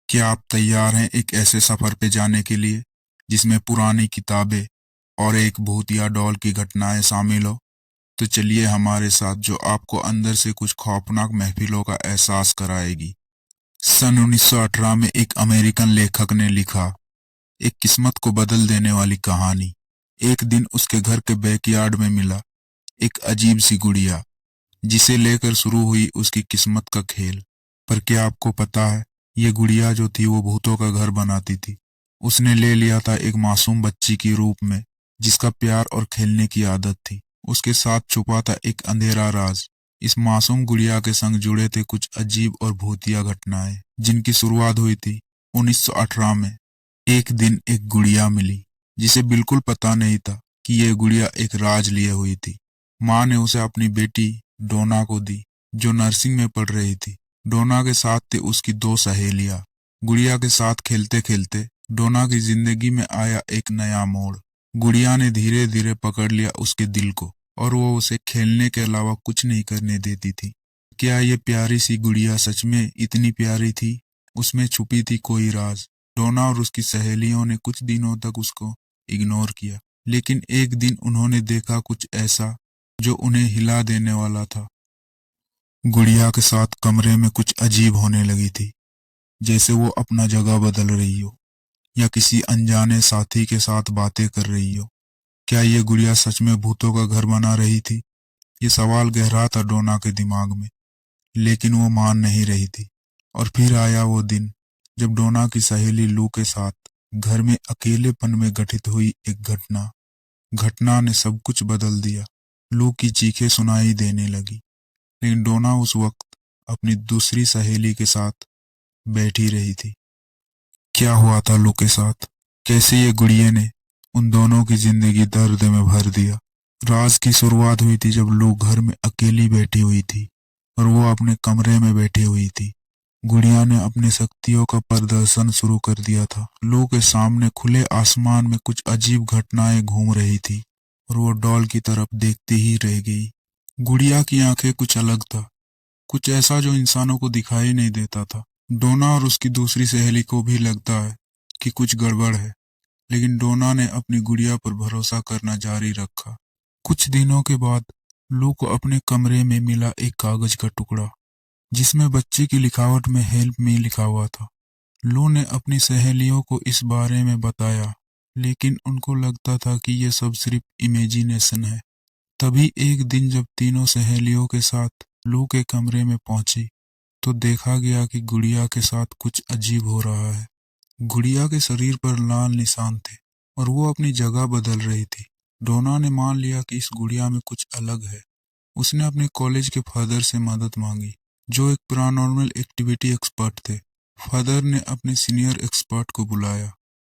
क्या आप तैयार हैं एक ऐसे सफर पे जाने के लिए जिसमें पुरानी किताबें और एक भूतिया डॉल की घटनाएं शामिल हो? तो चलिए हमारे साथ जो आपको अंदर से कुछ खौफनाक महफिलों का एहसास कराएगी। सन 1918 में एक अमेरिकन लेखक ने लिखा एक किस्मत को बदल देने वाली कहानी। एक दिन उसके घर के बैकयार्ड में मिला एक अजीब सी गुड़िया जिसे लेकर शुरू हुई उसकी किस्मत का खेल। पर क्या आपको पता है, ये गुड़िया जो थी वो भूतों का घर बनाती थी। उसने ले लिया था एक मासूम बच्ची की रूप में जिसका प्यार और खेलने की आदत थी। उसके साथ छुपा था एक अंधेरा राज। इस मासूम गुड़िया के संग जुड़े थे कुछ अजीब और भूतिया घटनाएं जिनकी शुरुआत हुई थी 1918 में। एक दिन एक गुड़िया मिली जिसे बिल्कुल पता नहीं था कि यह गुड़िया एक राज लिए हुई थी। माँ ने उसे अपनी बेटी डोना को दी जो नर्सिंग में पढ़ रही थी। डोना के साथ थी उसकी दो सहेलियां। गुड़िया के साथ खेलते खेलते डोना की जिंदगी में आया एक नया मोड़। गुड़िया ने धीरे धीरे पकड़ लिया उसके दिल को और वो उसे खेलने के अलावा कुछ नहीं करने देती थी। क्या ये प्यारी सी गुड़िया सच में इतनी प्यारी थी? उसमें छुपी थी कोई राज। डोना और उसकी सहेलियों ने कुछ दिनों तक उसको इग्नोर किया, लेकिन एक दिन उन्होंने देखा कुछ ऐसा जो उन्हें हिला देने वाला था। गुड़िया के साथ कमरे में कुछ अजीब होने लगी थी, जैसे वो अपना जगह बदल रही हो या किसी अनजाने साथी के साथ बातें कर रही हो। क्या ये गुड़िया सच में भूतों का घर बना रही थी? ये सवाल गहरा था डोना के दिमाग में, लेकिन वो मान नहीं रही थी। और फिर आया वो दिन जब डोना की सहेली लू के साथ घर में अकेलेपन में घटित हुई एक घटना। घटना ने सब कुछ बदल दिया। लू की चीखें सुनाई देने लगी, लेकिन डोना उस वक्त अपनी दूसरी सहेली के साथ बैठी रही थी। क्या हुआ था लू के साथ? कैसे ये गुड़िया ने उन दोनों की जिंदगी दर्द में भर दिया? राज की शुरुआत हुई थी जब लू घर में अकेली बैठी हुई थी और वो अपने कमरे में बैठी हुई थी। गुड़िया ने अपनी शक्तियों का प्रदर्शन शुरू कर दिया था। लू के सामने खुले आसमान में कुछ अजीब घटनाएं घूम रही थी और वो डॉल की तरफ देखती ही रह गई। गुड़िया की आंखें कुछ अलग था, कुछ ऐसा जो इंसानों को दिखाई नहीं देता था। डोना और उसकी दूसरी सहेली को भी लगता है कि कुछ गड़बड़ है, लेकिन डोना ने अपनी गुड़िया पर भरोसा करना जारी रखा। कुछ दिनों के बाद लू को अपने कमरे में मिला एक कागज का टुकड़ा जिसमें बच्चे की लिखावट में हेल्प मी लिखा हुआ था। लू ने अपनी सहेलियों को इस बारे में बताया, लेकिन उनको लगता था कि यह सब सिर्फ इमेजिनेशन है। तभी एक दिन जब तीनों सहेलियों के साथ लू के कमरे में पहुंची तो देखा गया कि गुड़िया के साथ कुछ अजीब हो रहा है। गुड़िया के शरीर पर लाल निशान थे और वो अपनी जगह बदल रही थी। डोना ने मान लिया कि इस गुड़िया में कुछ अलग है। उसने अपने कॉलेज के फादर से मदद मांगी, जो एक पैरानॉर्मल एक्टिविटी एक्सपर्ट थे। फादर ने अपने सीनियर एक्सपर्ट को बुलाया।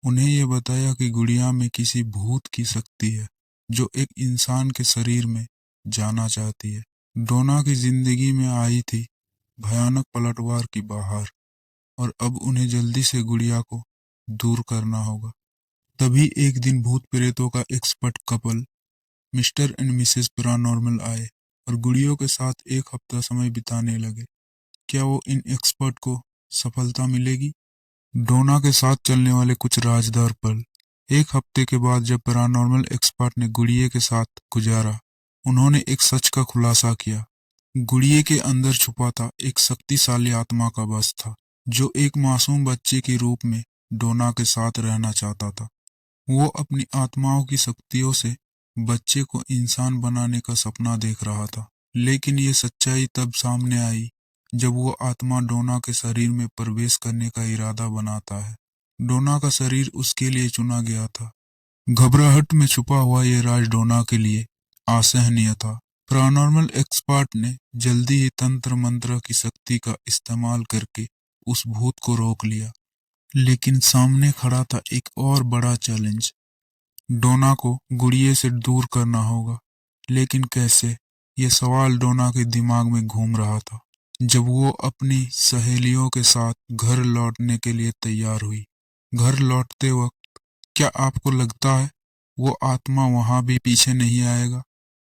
उन्हें यह बताया कि गुड़िया में किसी भूत की शक्ति है जो एक इंसान के शरीर में जाना चाहती है। डोना की जिंदगी में आई थी भयानक पलटवार की बहार और अब उन्हें जल्दी से गुड़िया को दूर करना होगा। तभी एक दिन भूत प्रेतों का expert couple mister and Mrs paranormal आए और गुड़ियों के साथ एक हफ्ता समय बिताने लगे। क्या वो इन एक्सपर्ट को सफलता मिलेगी? डोना के साथ चलने वाले कुछ राजदार पल। एक हफ्ते के बाद जब पैरानॉर्मल एक्सपर्ट ने गुड़िया के साथ गुजारा, उन्होंने एक सच का खुलासा किया। गुड़िया के अंदर छुपा था एक शक्तिशाली आत्मा का बस था जो एक मासूम बच्चे के रूप में डोना के साथ रहना चाहता था। वो अपनी आत्माओं की शक्तियों से बच्चे को इंसान बनाने का सपना देख रहा था। लेकिन ये सच्चाई तब सामने आई जब वो आत्मा डोना के शरीर में प्रवेश करने का इरादा बनाता है। डोना का शरीर उसके लिए चुना गया था। घबराहट में छुपा हुआ ये राज डोना के लिए असहनीय था। पैरानॉर्मल एक्सपर्ट ने जल्दी ही तंत्र मंत्र की शक्ति का इस्तेमाल करके उस भूत को रोक लिया। लेकिन सामने खड़ा था एक और बड़ा चैलेंज। डोना को गुड़िया से दूर करना होगा, लेकिन कैसे? ये सवाल डोना के दिमाग में घूम रहा था जब वो अपनी सहेलियों के साथ घर लौटने के लिए तैयार हुई। घर लौटते वक्त क्या आपको लगता है वो आत्मा वहां भी पीछे नहीं आएगा?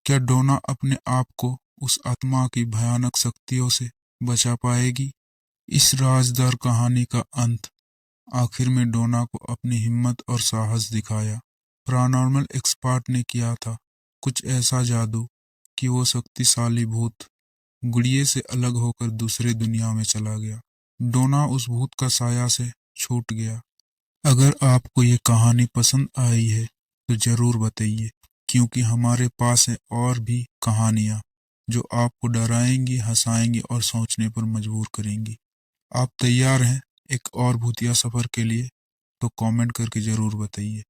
क्या डोना अपने आप को उस आत्मा की भयानक शक्तियों से बचा पाएगी? इस राजदार कहानी का अंत। आखिर में डोना को अपनी हिम्मत और साहस दिखाया। पैरानॉर्मल एक्सपर्ट ने किया था कुछ ऐसा जादू कि वो शक्तिशाली भूत गुड़िया से अलग होकर दूसरे दुनिया में चला गया। डोना उस भूत का साया से छूट गया। अगर आपको ये कहानी पसंद आई है तो जरूर बताइए, क्योंकि हमारे पास है और भी कहानियाँ जो आपको डराएंगी, हंसाएंगी और सोचने पर मजबूर करेंगी। आप तैयार हैं एक और भूतिया सफर के लिए? तो कमेंट करके जरूर बताइए।